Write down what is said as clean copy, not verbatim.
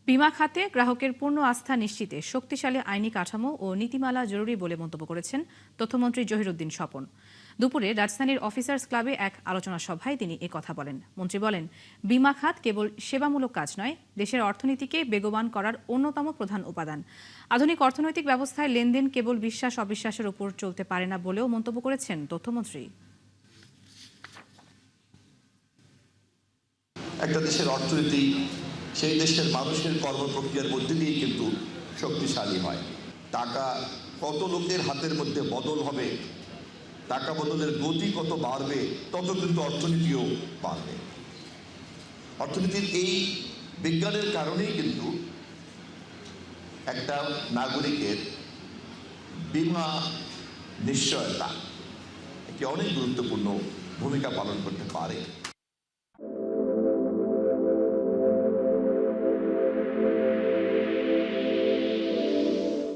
বিমা খাতে গ্রাহকের পূর্ণ আস্থা নিশ্চিতে শক্তিশালী আইনি কাঠামো ও নীতিমালা জরুরি বলে মন্তব্য করেছেন তথ্যমন্ত্রী জহিরুদ্দিন স্বপন। দুপুরে রাজধানীর অফিসার্স ক্লাবে এক আলোচনা সভায় তিনি কথা বলেন। মন্ত্রী বলেন, বিমা খাত কেবল সেবামূলক কাজ নয়, দেশের অর্থনীতিকে বেগবান করার অন্যতম প্রধান উপাদান। আধুনিক অর্থনৈতিক ব্যবস্থায় লেনদেন কেবল বিশ্বাস অবিশ্বাসের উপর চলতে পারে না বলেও মন্তব্য করেছেন তথ্যমন্ত্রী। একটা দেশের অর্থনীতি সেই দেশের মানুষের কর্মপ্রক্রিয়ার মধ্যে দিয়েই কিন্তু শক্তিশালী হয়। টাকা কত লোকের হাতের মধ্যে বদল হবে, টাকা বদলের গতি কত বাড়বে, তত কিন্তু অর্থনীতিও বাড়বে। অর্থনীতির এই বিজ্ঞানের কারণেই কিন্তু একটা নাগরিকের বীমা নিশ্চয়তা একটি অনেক গুরুত্বপূর্ণ ভূমিকা পালন করতে পারে।